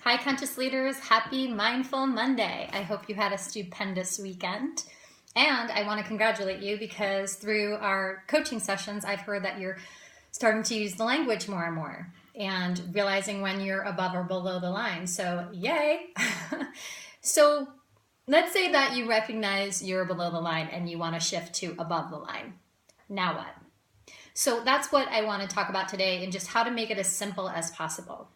Hi, Conscious Leaders. Happy Mindful Monday. I hope you had a stupendous weekend. And I want to congratulate you because through our coaching sessions, I've heard that you're starting to use the language more and more and realizing when you're above or below the line. So, yay. So, let's say that you recognize you're below the line and you want to shift to above the line. Now what? So, that's what I want to talk about today and just how to make it as simple as possible.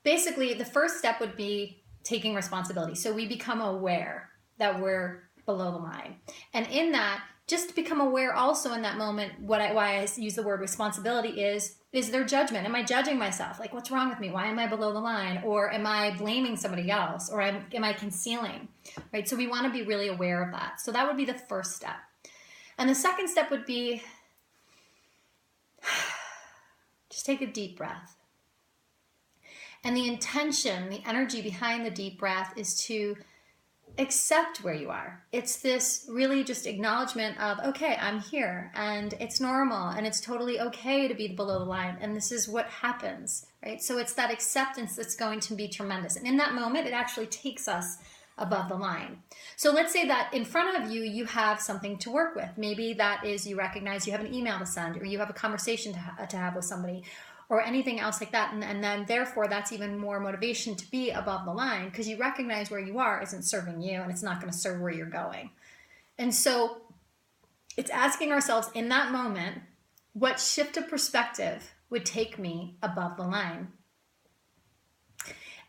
Basically, the first step would be taking responsibility. So we become aware that we're below the line. And in that, just become aware also in that moment, why I use the word responsibility is there judgment? Am I judging myself? Like, what's wrong with me? Why am I below the line? Or am I blaming somebody else? Or am I concealing? Right? So we want to be really aware of that. So that would be the first step. And the second step would be just take a deep breath. And the intention, the energy behind the deep breath is to accept where you are. It's this really just acknowledgement of, okay, I'm here and it's normal and it's totally okay to be below the line and this is what happens, right? So it's that acceptance that's going to be tremendous. And in that moment, it actually takes us above the line. So let's say that in front of you, you have something to work with. Maybe that is you recognize you have an email to send or you have a conversation to have with somebody, or anything else like that. And then therefore that's even more motivation to be above the line because you recognize where you are isn't serving you and it's not going to serve where you're going. And so it's asking ourselves in that moment, what shift of perspective would take me above the line?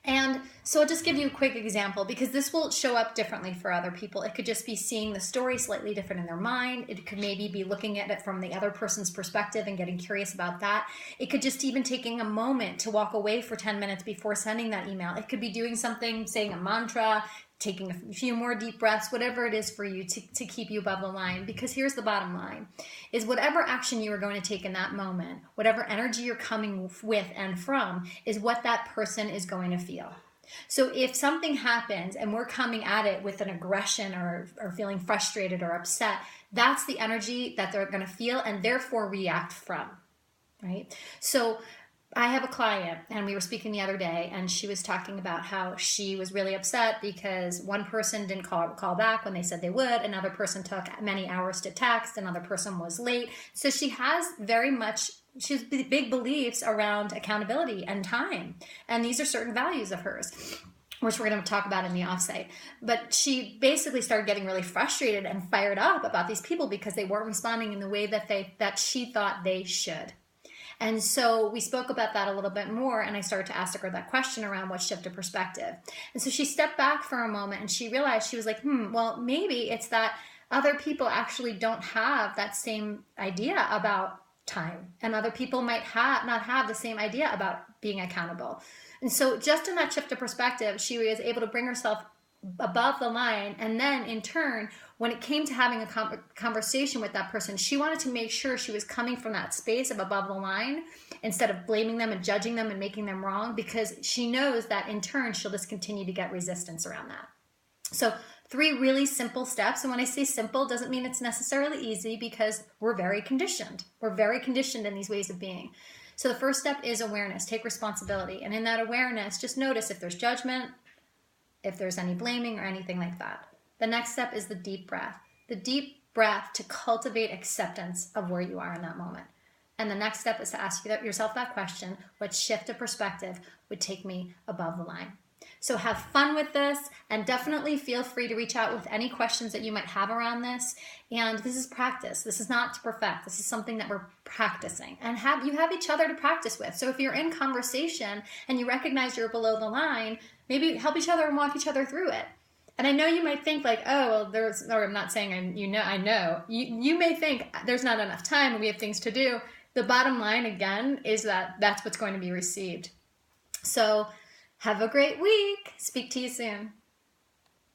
And so I'll just give you a quick example because this will show up differently for other people. It could just be seeing the story slightly different in their mind. It could maybe be looking at it from the other person's perspective and getting curious about that. It could just even taking a moment to walk away for 10 minutes before sending that email. It could be doing something, saying a mantra, taking a few more deep breaths, whatever it is for you to keep you above the line. Because here's the bottom line, is whatever action you are going to take in that moment, whatever energy you're coming with and from, is what that person is going to feel. So if something happens and we're coming at it with an aggression or feeling frustrated or upset, that's the energy that they're going to feel and therefore react from, right? So I have a client and we were speaking the other day and she was talking about how she was really upset because one person didn't call back when they said they would. Another person took many hours to text. Another person was late. So she has she has big beliefs around accountability and time. And these are certain values of hers, which we're going to talk about in the offsite. But she basically started getting really frustrated and fired up about these people because they weren't responding in the way that she thought they should. And so we spoke about that a little bit more and I started to ask her that question around what shift of perspective. And so she stepped back for a moment and she realized, she was like, well, maybe it's that other people actually don't have that same idea about time. And other people might not have the same idea about being accountable. And so just in that shift of perspective, she was able to bring herself above the line. And then in turn, when it came to having a conversation with that person, she wanted to make sure she was coming from that space of above the line instead of blaming them and judging them and making them wrong, because she knows that in turn, she'll just continue to get resistance around that. So 3 really simple steps. And when I say simple, doesn't mean it's necessarily easy because we're very conditioned. We're very conditioned in these ways of being. So the first step is awareness, take responsibility. And in that awareness, just notice if there's judgment, if there's any blaming or anything like that. The next step is the deep breath. The deep breath to cultivate acceptance of where you are in that moment. And the next step is to ask yourself that question, what shift of perspective would take me above the line? So have fun with this and definitely feel free to reach out with any questions that you might have around this. And this is practice. This is not to perfect. This is something that we're practicing and you have each other to practice with. So if you're in conversation and you recognize you're below the line, maybe help each other and walk each other through it. And I know you might think like, oh, well, or I'm not saying I know. You may think there's not enough time and we have things to do. The bottom line, again, is that that's what's going to be received. So have a great week. Speak to you soon.